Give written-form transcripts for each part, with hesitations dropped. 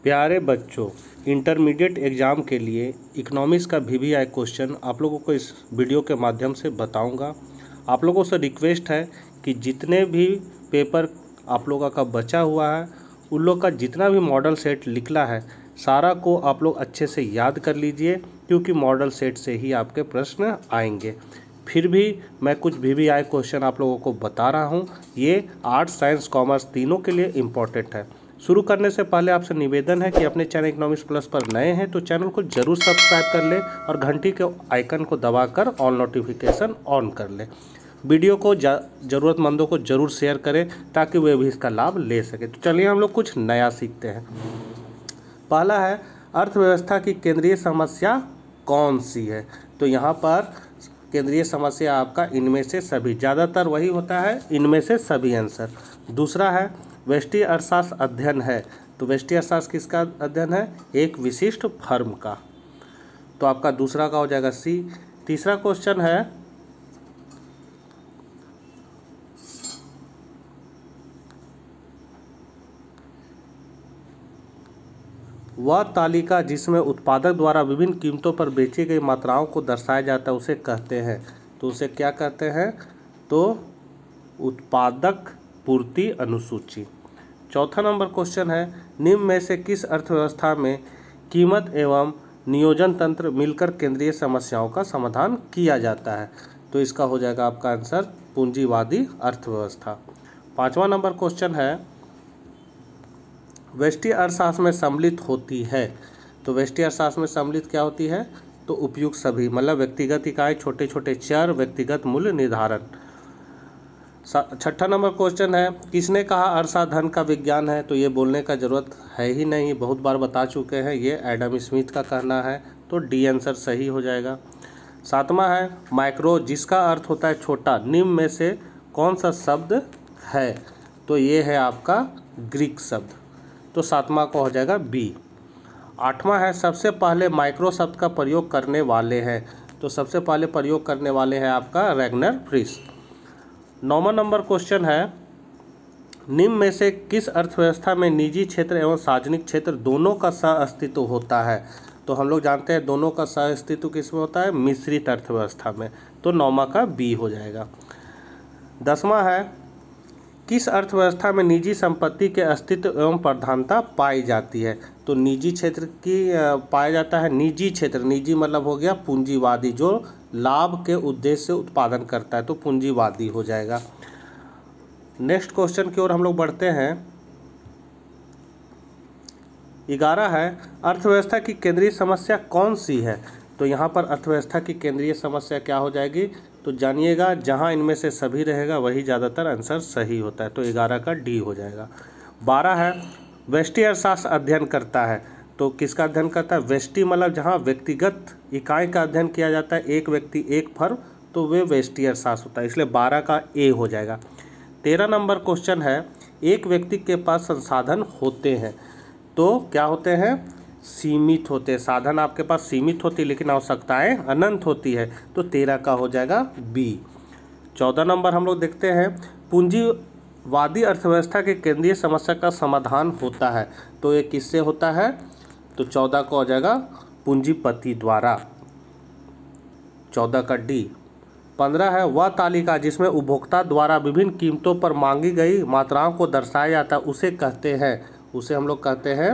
प्यारे बच्चों, intermediate exam के लिए इकोनॉमिक्स का VVI क्वेश्चन आप लोगों को इस वीडियो के माध्यम से बताऊंगा। आप लोगों से रिक्वेस्ट है कि जितने भी पेपर आप लोगों का बचा हुआ है उन लोग का जितना भी मॉडल सेट निकला है सारा को आप लोग अच्छे से याद कर लीजिए, क्योंकि मॉडल सेट से ही आपके प्रश्न आएंगे। फिर भी मैं कुछ VVI क्वेश्चन आप लोगों को बता रहा हूँ। ये आर्ट्स, साइंस, कॉमर्स तीनों के लिए इम्पोर्टेंट है। शुरू करने से पहले आपसे निवेदन है कि अपने चैनल इकोनॉमिक्स प्लस पर नए हैं तो चैनल को जरूर सब्सक्राइब कर लें और घंटी के आइकन को दबाकर ऑल नोटिफिकेशन ऑन कर लें। वीडियो को ज़रूरतमंदों को जरूर शेयर करें ताकि वे भी इसका लाभ ले सकें। तो चलिए हम लोग कुछ नया सीखते हैं। पहला है, अर्थव्यवस्था की केंद्रीय समस्या कौन सी है? तो यहाँ पर केंद्रीय समस्या आपका इनमें से सभी, ज़्यादातर वही होता है इनमें से सभी आंसर। दूसरा है, व्यष्टि अर्थशास्त्र अध्ययन है। तो व्यष्टि अर्थशास्त्र किसका अध्ययन है? एक विशिष्ट फर्म का। तो आपका दूसरा का हो जाएगा सी। तीसरा क्वेश्चन है, वह तालिका जिसमें उत्पादक द्वारा विभिन्न कीमतों पर बेची गई मात्राओं को दर्शाया जाता है उसे कहते हैं। तो उसे क्या कहते हैं? तो उत्पादक पूर्ति अनुसूची। चौथा नंबर क्वेश्चन है, निम्न में से किस अर्थव्यवस्था में कीमत एवं नियोजन तंत्र मिलकर केंद्रीय समस्याओं का समाधान किया जाता है? तो इसका हो जाएगा आपका आंसर पूंजीवादी अर्थव्यवस्था। पाँचवा नंबर क्वेश्चन है, व्यष्टि अर्थशास्त्र में सम्मिलित होती है। तो व्यष्टि अर्थशास्त्र में सम्मिलित क्या होती है? तो उपयुक्त सभी, मतलब व्यक्तिगत इकाई, छोटे छोटे चर, व्यक्तिगत मूल्य निर्धारण। छठा नंबर क्वेश्चन है, किसने कहा अर्थशास्त्र धन का विज्ञान है? तो ये बोलने का जरूरत है ही नहीं, बहुत बार बता चुके हैं, ये एडम स्मिथ का कहना है। तो डी आंसर सही हो जाएगा। सातवां है, माइक्रो जिसका अर्थ होता है छोटा, निम्न में से कौन सा शब्द है? तो ये है आपका ग्रीक शब्द। तो सातवां को हो जाएगा बी। आठवां है, सबसे पहले माइक्रो शब्द का प्रयोग करने वाले हैं। तो सबसे पहले प्रयोग करने वाले हैं आपका रैगनर फ्रिश। नौवां नंबर क्वेश्चन है, निम्न में से किस अर्थव्यवस्था में निजी क्षेत्र एवं सार्वजनिक क्षेत्र दोनों का सह-अस्तित्व होता है? तो हम लोग जानते हैं दोनों का सह-अस्तित्व किस में होता है? मिश्रित अर्थव्यवस्था में। तो नौवां का बी हो जाएगा। 10वां है, किस अर्थव्यवस्था में निजी संपत्ति के अस्तित्व एवं प्रधानता पाई जाती है? तो निजी क्षेत्र की पाया जाता है। निजी क्षेत्र, निजी मतलब हो गया पूंजीवादी, जो लाभ के उद्देश्य से उत्पादन करता है, तो पूंजीवादी हो जाएगा। नेक्स्ट क्वेश्चन की ओर हम लोग बढ़ते हैं। 11 है, अर्थव्यवस्था की केंद्रीय समस्या कौन सी है? तो यहाँ पर अर्थव्यवस्था की केंद्रीय समस्या क्या हो जाएगी? तो जानिएगा, जहाँ इनमें से सभी रहेगा वही ज़्यादातर आंसर सही होता है। तो 11 का डी हो जाएगा। 12 है, व्यष्टि अर्थशास्त्र अध्ययन करता है। तो किसका अध्ययन करता है? व्यष्टि मतलब जहाँ व्यक्तिगत इकाई का अध्ययन किया जाता है, एक व्यक्ति एक फर्म, तो वे व्यष्टि अर्थशास्त्र होता है, इसलिए 12 का ए हो जाएगा। 13 नंबर क्वेश्चन है, एक व्यक्ति के पास संसाधन होते हैं तो क्या होते हैं? सीमित होते हैं। साधन आपके पास सीमित होती है लेकिन आवश्यकताएं अनंत होती है। तो 13 का हो जाएगा बी। 14 नंबर हम लोग देखते हैं, पूंजीवादी अर्थव्यवस्था के केंद्रीय समस्या का समाधान होता है। तो ये किससे होता है? तो 14 का हो जाएगा पूंजीपति द्वारा। 14 का डी। 15 है, वह तालिका जिसमें उपभोक्ता द्वारा विभिन्न कीमतों पर मांगी गई मात्राओं को दर्शाया जाता है उसे कहते हैं, उसे हम लोग कहते हैं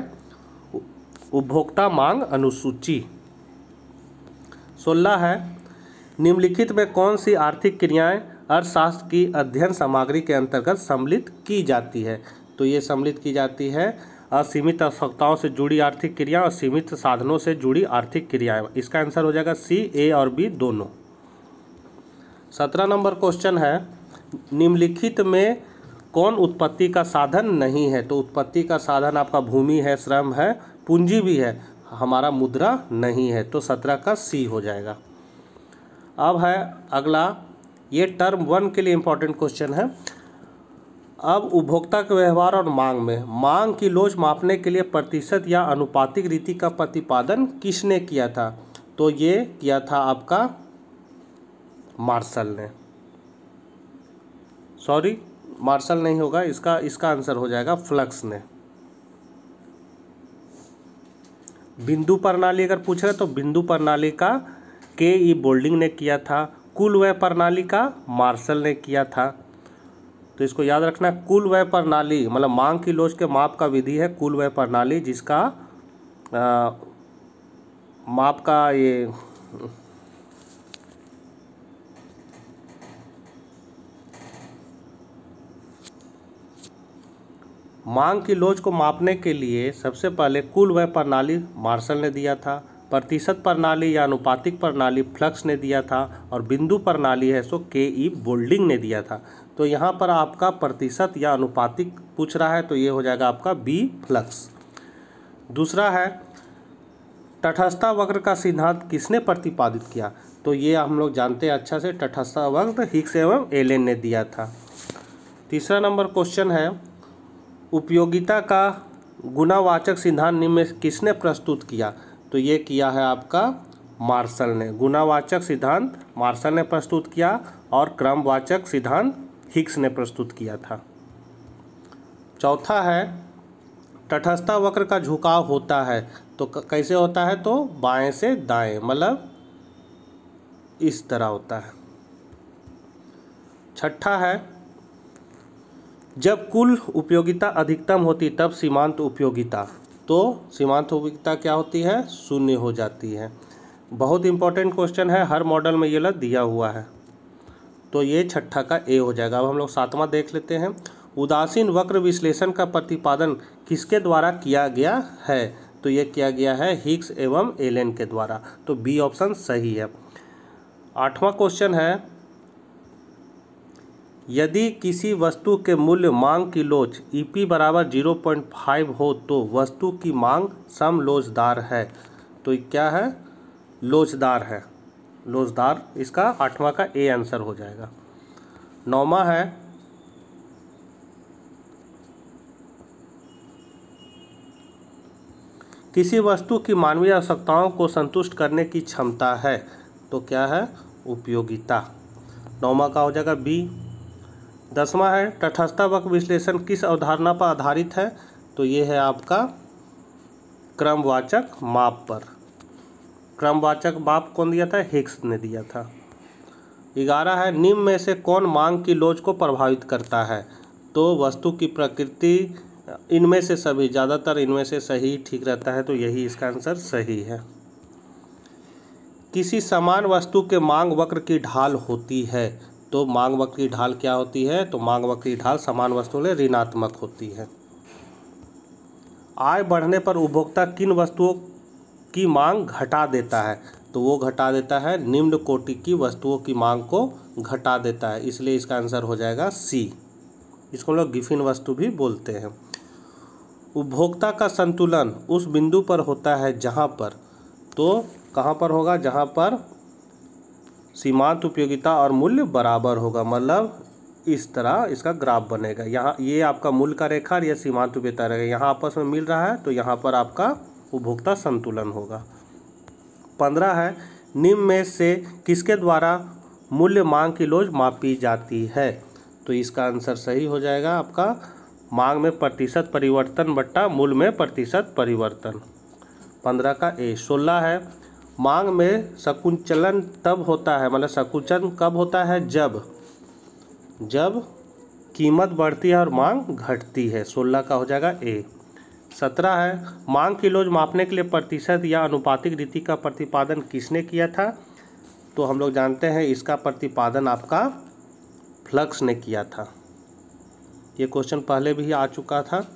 उपभोक्ता मांग अनुसूची। 16 है, निम्नलिखित में कौन सी आर्थिक क्रियाएं अर्थशास्त्र की अध्ययन सामग्री के अंतर्गत सम्मिलित की जाती है? तो ये सम्मिलित की जाती है असीमित आवश्यकताओं से जुड़ी आर्थिक क्रिया और सीमित साधनों से जुड़ी आर्थिक क्रियाएं। इसका आंसर हो जाएगा सी, ए और बी दोनों। 17 नंबर क्वेश्चन है, निम्नलिखित में कौन उत्पत्ति का साधन नहीं है? तो उत्पत्ति का साधन आपका भूमि है, श्रम है, पूंजी भी है, हमारा मुद्रा नहीं है। तो 17 का सी हो जाएगा। अब है अगला, ये टर्म 1 के लिए इंपॉर्टेंट क्वेश्चन है। अब उपभोक्ता के व्यवहार और मांग में मांग की लोच मापने के लिए प्रतिशत या अनुपातिक रीति का प्रतिपादन किसने किया था? तो ये किया था आपका मार्शल ने। सॉरी, मार्शल नहीं होगा, इसका आंसर हो जाएगा फ्लक्स ने। बिंदु प्रणाली अगर पूछ रहे तो बिंदु प्रणाली का के.ई. बोल्डिंग ने किया था। कुल व्यय प्रणाली का मार्शल ने किया था। तो इसको याद रखना, कुल व्यय प्रणाली मतलब मांग की लोच के माप का विधि है कुल व्यय प्रणाली, जिसका माप का ये मांग की लोच को मापने के लिए सबसे पहले कुल व्यय प्रणाली मार्शल ने दिया था, प्रतिशत प्रणाली या अनुपातिक प्रणाली फ्लक्स ने दिया था, और बिंदु प्रणाली है सो के.ई. बोल्डिंग ने दिया था। तो यहाँ पर आपका प्रतिशत या अनुपातिक पूछ रहा है तो ये हो जाएगा आपका बी फ्लक्स। दूसरा है तटस्थता वक्र का सिद्धांत किसने प्रतिपादित किया? तो ये हम लोग जानते हैं अच्छा से, तटस्थता वक्र हिग्स एवं एलन ने दिया था। तीसरा नंबर क्वेश्चन है उपयोगिता का गुणावाचक सिद्धांत निम्न में किसने प्रस्तुत किया? तो ये किया है आपका मार्शल ने। गुणावाचक सिद्धांत मार्शल ने प्रस्तुत किया और क्रमवाचक सिद्धांत हिग्स ने प्रस्तुत किया था। चौथा है तटस्थता वक्र का झुकाव होता है तो कैसे होता है? तो बाएं से दाएं, मतलब इस तरह होता है। छठा है जब कुल उपयोगिता अधिकतम होती तब सीमांत उपयोगिता, तो सीमांत उपयोगिता क्या होती है? शून्य हो जाती है। बहुत इंपॉर्टेंट क्वेश्चन है, हर मॉडल में ये वाला दिया हुआ है। तो ये छठा का ए हो जाएगा। अब हम लोग सातवां देख लेते हैं। उदासीन वक्र विश्लेषण का प्रतिपादन किसके द्वारा किया गया है? तो ये किया गया है हिग्स एवं एलन के द्वारा। तो बी ऑप्शन सही है। आठवां क्वेश्चन है यदि किसी वस्तु के मूल्य मांग की लोच ईपी बराबर 0.5 हो तो वस्तु की मांग समलोचदार है। तो क्या है? लोचदार है। लोचदार इसका आठवां का ए आंसर हो जाएगा। नौवां है किसी वस्तु की मानवीय आवश्यकताओं को संतुष्ट करने की क्षमता है। तो क्या है? उपयोगिता। नौवां का हो जाएगा बी। 10वां है तटस्थता वक्र विश्लेषण किस अवधारणा पर आधारित है? तो ये है आपका क्रमवाचक माप पर। क्रमवाचक माप कौन दिया था? हिग्स ने दिया था। 11 है निम्न में से कौन मांग की लोच को प्रभावित करता है? तो वस्तु की प्रकृति, इनमें से सभी, ज़्यादातर इनमें से सही ठीक रहता है, तो यही इसका आंसर सही है। किसी समान वस्तु के मांग वक्र की ढाल होती है। तो मांग वक्र की ढाल क्या होती है? तो मांग वक्र की ढाल समान वस्तुओं के लिए ऋणात्मक होती है। आय बढ़ने पर उपभोक्ता किन वस्तुओं की मांग घटा देता है? तो वो घटा देता है निम्न कोटि की वस्तुओं की मांग को घटा देता है, इसलिए इसका आंसर हो जाएगा सी। इसको हम लोग गिफिन वस्तु भी बोलते हैं। उपभोक्ता का संतुलन उस बिंदु पर होता है जहाँ पर, तो कहाँ पर होगा? जहाँ पर सीमांत उपयोगिता और मूल्य बराबर होगा, मतलब इस तरह इसका ग्राफ बनेगा। यहाँ ये आपका मूल्य का रेखा और ये सीमांत उपयोगिता रहेगा, यहाँ आपस में मिल रहा है तो यहाँ पर आपका उपभोक्ता संतुलन होगा। 15 है निम्न में से किसके द्वारा मूल्य मांग की लोच मापी जाती है? तो इसका आंसर सही हो जाएगा आपका मांग में प्रतिशत परिवर्तन बट्टा मूल्य में प्रतिशत परिवर्तन। 15 का ए। 16 है मांग में संकुचन तब होता है, मतलब संकुचन कब होता है? जब कीमत बढ़ती है और मांग घटती है। 16 का हो जाएगा ए। 17 है मांग की लोच मापने के लिए प्रतिशत या अनुपातिक रीति का प्रतिपादन किसने किया था? तो हम लोग जानते हैं इसका प्रतिपादन आपका फ्लक्स ने किया था। ये क्वेश्चन पहले भी आ चुका था।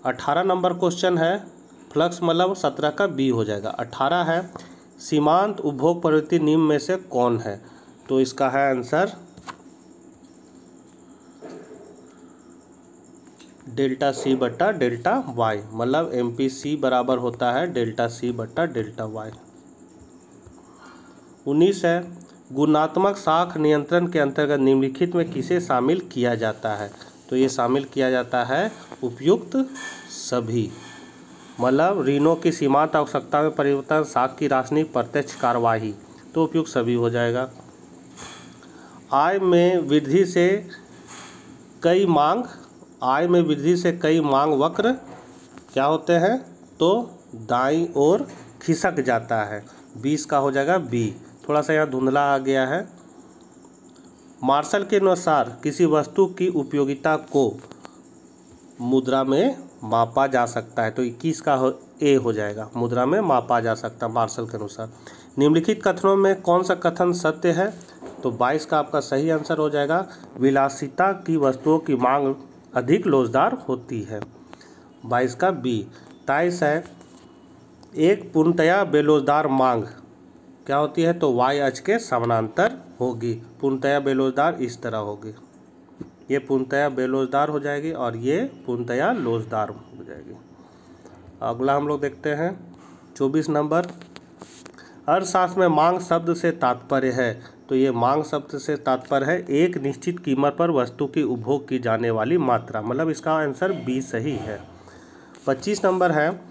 18 नंबर क्वेश्चन है फ्लक्स, मतलब 17 का बी हो जाएगा। 18 है सीमांत उपभोग प्रवृत्ति निम्न में से कौन है? तो इसका है आंसर डेल्टा सी बट्टा डेल्टा वाई, मतलब MPC बराबर होता है डेल्टा सी बट्टा डेल्टा वाई। 19 है गुणात्मक साख नियंत्रण के अंतर्गत निम्नलिखित में किसे शामिल किया जाता है? तो ये शामिल किया जाता है उपयुक्त सभी, मतलब ऋणों की सीमांत आवश्यकता में परिवर्तन, साख की राशनिक प्रत्यक्ष कार्यवाही, तो उपयुक्त सभी हो जाएगा। आय में वृद्धि से कई मांग वक्र क्या होते हैं? तो दाईं ओर खिसक जाता है। 20 का हो जाएगा बी। थोड़ा सा यहाँ धुंधला आ गया है। मार्शल के अनुसार किसी वस्तु की उपयोगिता को मुद्रा में मापा जा सकता है, तो 21 का ए हो जाएगा, मुद्रा में मापा जा सकता है मार्शल के अनुसार। निम्नलिखित कथनों में कौन सा कथन सत्य है, तो 22 का आपका सही आंसर हो जाएगा। विलासिता की वस्तुओं की मांग अधिक लोचदार होती है, 22 का बी। 23 है, एक पूर्णतया बेलोचदार मांग क्या होती है, तो वाई अक्ष के समानांतर होगी। पूर्णतया बेलोचदार इस तरह होगी, ये पूर्णतया बेलोचदार हो जाएगी और ये पूर्णतया लोचदार हो जाएगी। अगला हम लोग देखते हैं 24 नंबर। अर्थशास्त्र में मांग शब्द से तात्पर्य है, तो ये मांग शब्द से तात्पर्य है एक निश्चित कीमत पर वस्तु की उपभोग की जाने वाली मात्रा, मतलब इसका आंसर बी सही है। 25 नंबर है,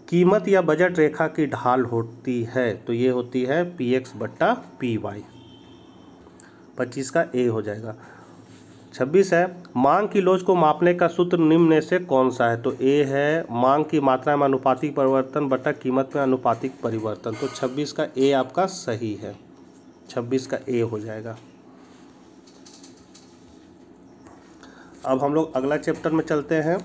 कीमत या बजट रेखा की ढाल होती है, तो ये होती है px/py, 25 का ए हो जाएगा। 26 है, मांग की लोच को मापने का सूत्र निम्न में से कौन सा है, तो ए है मांग की मात्रा में अनुपातिक परिवर्तन बटा कीमत में अनुपातिक परिवर्तन, तो 26 का ए आपका सही है, 26 का ए हो जाएगा। अब हम लोग अगला चैप्टर में चलते हैं।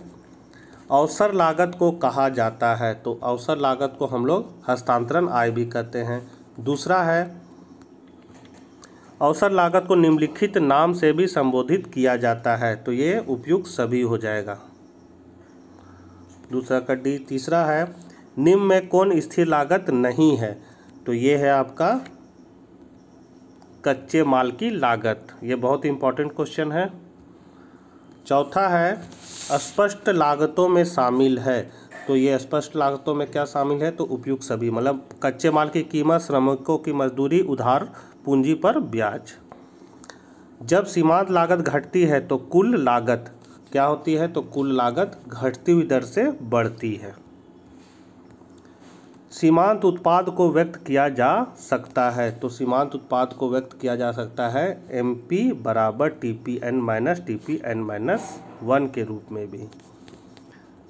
अवसर लागत को कहा जाता है, तो अवसर लागत को हम लोग हस्तांतरण आय भी कहते हैं। दूसरा है, अवसर लागत को निम्नलिखित नाम से भी संबोधित किया जाता है, तो ये उपयुक्त सभी हो जाएगा, दूसरा का डी। तीसरा है, निम्न में कौन स्थिर लागत नहीं है, तो ये है आपका कच्चे माल की लागत, ये बहुत इंपॉर्टेंट क्वेश्चन है। चौथा है, स्पष्ट लागतों में शामिल है, तो ये स्पष्ट लागतों में क्या शामिल है, तो उपयुक्त सभी, मतलब कच्चे माल की कीमत, श्रमिकों की मजदूरी, उधार पूंजी पर ब्याज। जब सीमांत लागत घटती है तो कुल लागत क्या होती है, तो कुल लागत घटती हुई दर से बढ़ती है। सीमांत उत्पाद को व्यक्त किया जा सकता है, तो सीमांत उत्पाद को व्यक्त किया जा सकता है MP बराबर TPN-1 के रूप में भी।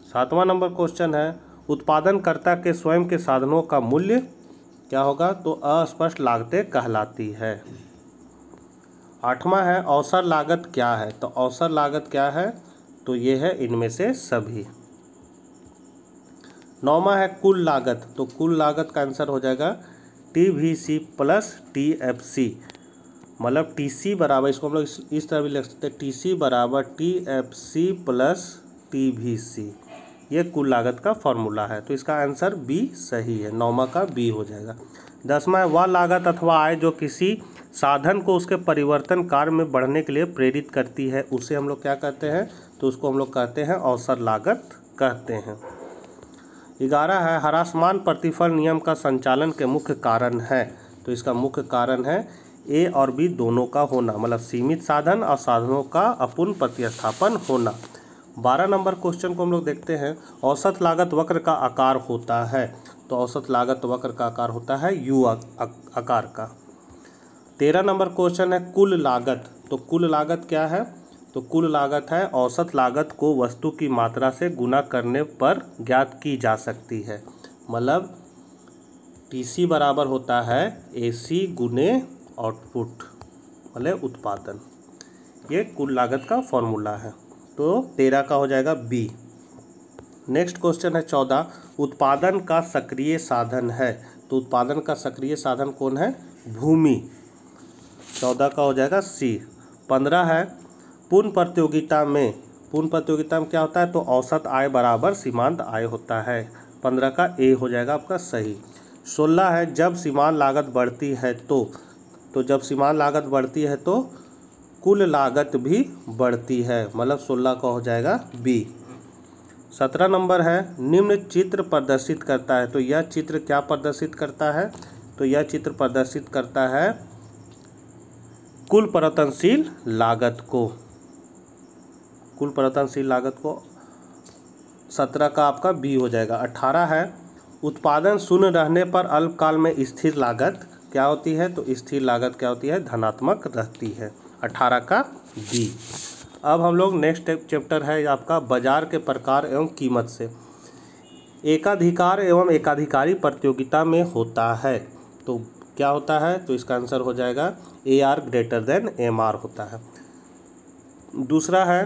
7वां नंबर क्वेश्चन है, उत्पादनकर्ता के स्वयं के साधनों का मूल्य क्या होगा, तो अस्पष्ट लागतें कहलाती है। 8वां है, अवसर लागत क्या है, तो अवसर लागत क्या है, तो ये है इनमें से सभी। 9वां है, कुल लागत, तो कुल लागत का आंसर हो जाएगा TVC प्लस TFC, मतलब TC बराबर, इसको हम लोग इस तरह भी लिख सकते हैं, TC बराबर TFC प्लस TVC, ये कुल लागत का फॉर्मूला है, तो इसका आंसर बी सही है, 9वां का बी हो जाएगा। 10वां है, वह लागत अथवा आय जो किसी साधन को उसके परिवर्तन कार्य में बढ़ने के लिए प्रेरित करती है, उसे हम लोग क्या कहते हैं, तो उसको हम लोग कहते हैं अवसर लागत कहते हैं। 11 है, ह्रासमान प्रतिफल नियम का संचालन के मुख्य कारण है, तो इसका मुख्य कारण है ए और बी दोनों का होना, मतलब सीमित साधन और साधनों का अपूर्ण प्रतिस्थापन होना। 12 नंबर क्वेश्चन को हम लोग देखते हैं, औसत लागत वक्र का आकार होता है, तो औसत लागत वक्र का आकार होता है U आकार का। 13 नंबर क्वेश्चन है, कुल लागत, तो कुल लागत क्या है, तो कुल लागत है औसत लागत को वस्तु की मात्रा से गुना करने पर ज्ञात की जा सकती है, मतलब TC बराबर होता है AC गुने आउटपुट, मतलब उत्पादन, ये कुल लागत का फॉर्मूला है, तो 13 का हो जाएगा बी। नेक्स्ट क्वेश्चन है 14, उत्पादन का सक्रिय साधन है, तो उत्पादन का सक्रिय साधन कौन है, भूमि, 14 का हो जाएगा सी। 15 है, पूर्ण प्रतियोगिता में क्या होता है, तो औसत आय बराबर सीमांत आय होता है, 15 का ए हो जाएगा आपका सही। 16 है, जब सीमांत लागत बढ़ती है तो जब सीमांत लागत बढ़ती है तो कुल लागत भी बढ़ती है, मतलब 16 का हो जाएगा बी। 17 नंबर है, निम्न चित्र प्रदर्शित करता है, तो यह चित्र क्या प्रदर्शित करता है, तो यह चित्र प्रदर्शित करता है कुल परिवर्तनशील लागत को, कुल परिवर्तनशील लागत को, 17 का आपका बी हो जाएगा। 18 है, उत्पादन शून्य रहने पर अल्पकाल में स्थिर लागत क्या होती है, तो स्थिर लागत क्या होती है, धनात्मक रहती है, 18 का बी। अब हम लोग नेक्स्ट चैप्टर है आपका बाजार के प्रकार एवं कीमत से। एकाधिकार एवं एकाधिकारी प्रतियोगिता में होता है। तो क्या होता है? तो इसका आंसर हो जाएगा AR ग्रेटर देन MR होता है। दूसरा है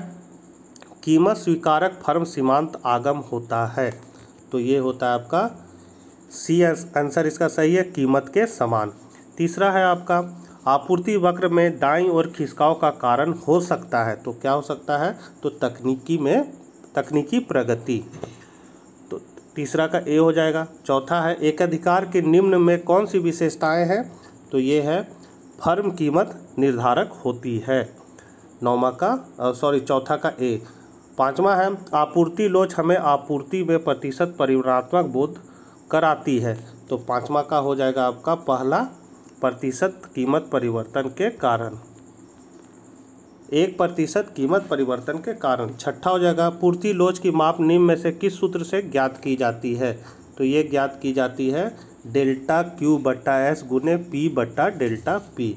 कीमत स्वीकारक फर्म सीमांत आगम होता है। तो ये होता है आपका C आंसर इसका सही है, कीमत के समान। तीसरा है आपका आपूर्ति वक्र में दाईं ओर खिसकाव का कारण हो सकता है। तो क्या हो सकता है? तो तकनीकी प्रगति। तो तीसरा का A हो जाएगा। चौथा है एकाधिकार के निम्न में कौन सी विशेषताएं हैं? तो ये है फर्म कीमत निर्धारक होती है। चौथा का A। पांचवा है आपूर्ति लोच हमें आपूर्ति में प्रतिशत परिवर्तनात्मक बोध कराती है। तो पांचवा का हो जाएगा आपका पहला, प्रतिशत कीमत परिवर्तन के कारण, 1% कीमत परिवर्तन के कारण। छठा हो जाएगा पूर्ति लोच की माप निम्न में से किस सूत्र से ज्ञात की जाती है? तो ये ज्ञात की जाती है डेल्टा Q बट्टा S गुने P बट्टा डेल्टा P,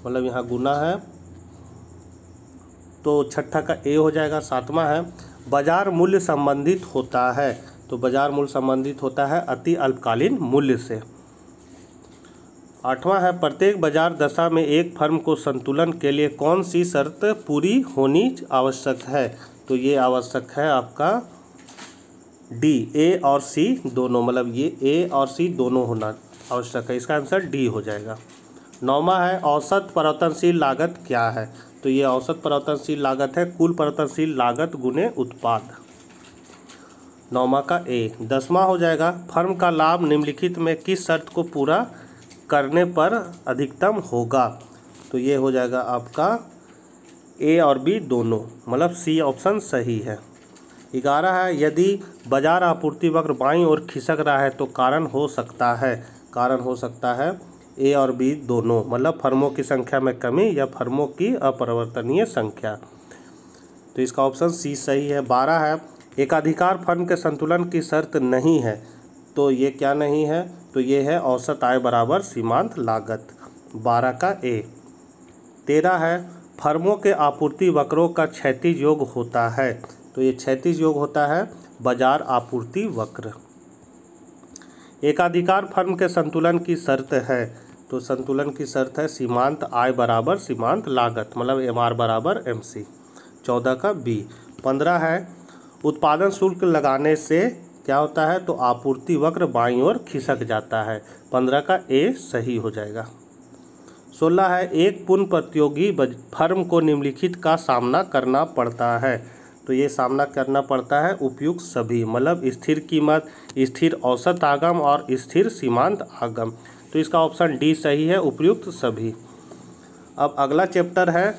मतलब यहाँ गुना है। तो छठा का A हो जाएगा। सातवां है बाजार मूल्य संबंधित होता है। तो बाजार मूल्य संबंधित होता है अति अल्पकालीन मूल्य से। आठवां है प्रत्येक बाजार दशा में एक फर्म को संतुलन के लिए कौन सी शर्त पूरी होनी आवश्यक है? तो ये आवश्यक है आपका D, A और C दोनों, मतलब ये A और C दोनों होना आवश्यक है। इसका आंसर D हो जाएगा। नौवां है औसत परिवर्तनशील लागत क्या है? तो ये औसत परिवर्तनशील लागत है कुल परिवर्तनशील लागत गुने उत्पाद। नौवां का A। 10वां हो जाएगा फर्म का लाभ निम्नलिखित में किस शर्त को पूरा करने पर अधिकतम होगा? तो ये हो जाएगा आपका A और B दोनों, मतलब C ऑप्शन सही है। 11 है यदि बाजार आपूर्ति वक्र बाईं ओर खिसक रहा है तो कारण हो सकता है A और B दोनों, मतलब फर्मों की संख्या में कमी या फर्मों की अपरिवर्तनीय संख्या। तो इसका ऑप्शन C सही है। 12 है एकाधिकार फर्म के संतुलन की शर्त नहीं है। तो ये क्या नहीं है? तो ये है औसत आय बराबर सीमांत लागत, 12 का A। 13 है फर्मों के आपूर्ति वक्रों का क्षैतिज योग होता है। तो ये क्षैतिज योग होता है बाजार आपूर्ति वक्र। एकाधिकार फर्म के संतुलन की शर्त है। तो संतुलन की शर्त है सीमांत आय बराबर सीमांत लागत, मतलब MR बराबर MC, 14 का B। 15 है उत्पादन शुल्क लगाने से क्या होता है? तो आपूर्ति वक्र बाईं ओर खिसक जाता है, 15 का A सही हो जाएगा। 16 है एक पूर्ण प्रतियोगी फर्म को निम्नलिखित का सामना करना पड़ता है। तो ये सामना करना पड़ता है उपयुक्त सभी, मतलब स्थिर कीमत, स्थिर औसत आगम और स्थिर सीमांत आगम। तो इसका ऑप्शन D सही है, उपयुक्त सभी। अब अगला चैप्टर है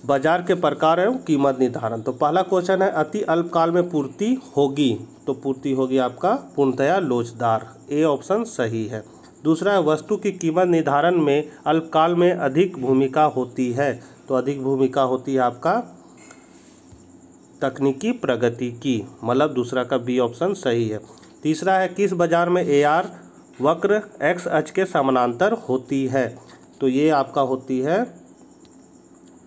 बाजार के प्रकार एवं कीमत निर्धारण। तो पहला क्वेश्चन है अति अल्पकाल में पूर्ति होगी। तो पूर्ति होगी आपका पूर्णतया लोचदार, A ऑप्शन सही है। दूसरा है वस्तु की कीमत निर्धारण में अल्पकाल में अधिक भूमिका होती है। तो अधिक भूमिका होती है आपका तकनीकी प्रगति की, मतलब दूसरा का B ऑप्शन सही है। तीसरा है किस बाजार में AR वक्र X अक्ष के समानांतर होती है? तो ये आपका होती है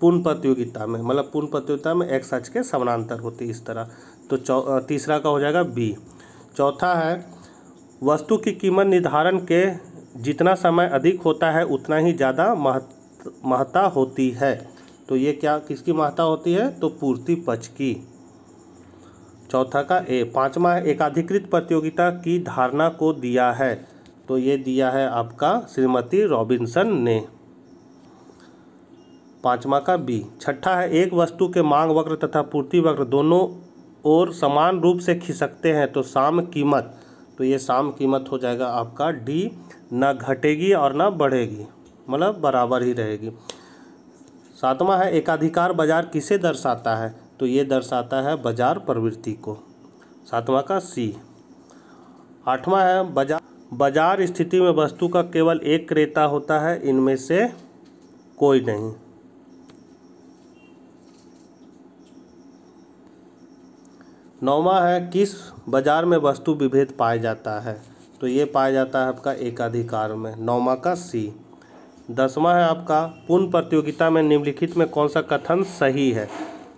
पूर्ण प्रतियोगिता में, मतलब पूर्ण प्रतियोगिता में X अक्ष के समानांतर होती है इस तरह। तो तीसरा का हो जाएगा B। चौथा है वस्तु की कीमत निर्धारण के जितना समय अधिक होता है उतना ही ज़्यादा महत्ता होती है। तो ये क्या किसकी महत्ता होती है? तो पूर्ति पक्ष की, चौथा का A। पांचवा है एकाधिकृत प्रतियोगिता की धारणा को दिया है। तो ये दिया है आपका श्रीमती रॉबिन्सन ने, पांचवा का B। छठा है एक वस्तु के मांग वक्र तथा पूर्ति वक्र दोनों ओर समान रूप से खिसकते हैं तो साम कीमत, तो ये साम कीमत हो जाएगा आपका D, न घटेगी और न बढ़ेगी, मतलब बराबर ही रहेगी। सातवां है एकाधिकार बाजार किसे दर्शाता है? तो ये दर्शाता है बाजार प्रवृत्ति को, सातवां का C। आठवां है बाजार स्थिति में वस्तु का केवल एक क्रेता होता है, इनमें से कोई नहीं। नौवां है किस बाजार में वस्तु विभेद पाया जाता है? तो ये पाया जाता है आपका एकाधिकार में, नौवां का C। 10वां है आपका पूर्ण प्रतियोगिता में निम्नलिखित में कौन सा कथन सही है?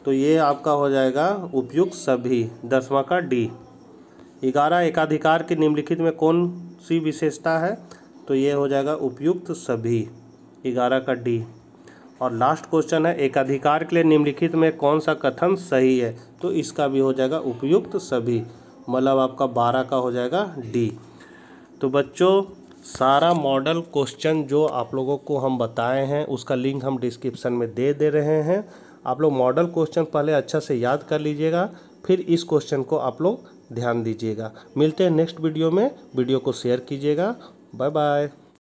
तो ये आपका हो जाएगा उपयुक्त सभी, 10वां का D। 11 एकाधिकार के निम्नलिखित में कौन सी विशेषता है, तो ये हो जाएगा उपयुक्त सभी, 11 का डी। और लास्ट क्वेश्चन है एकाधिकार के लिए निम्नलिखित में कौन सा कथन सही है, तो इसका भी हो जाएगा उपयुक्त सभी, मतलब आपका 12 का हो जाएगा डी। तो बच्चों सारा मॉडल क्वेश्चन जो आप लोगों को हम बताए हैं उसका लिंक हम डिस्क्रिप्शन में दे रहे हैं। आप लोग मॉडल क्वेश्चन पहले अच्छा से याद कर लीजिएगा, फिर इस क्वेश्चन को आप लोग ध्यान दीजिएगा। मिलते हैं नेक्स्ट वीडियो में, वीडियो को शेयर कीजिएगा। Bye bye.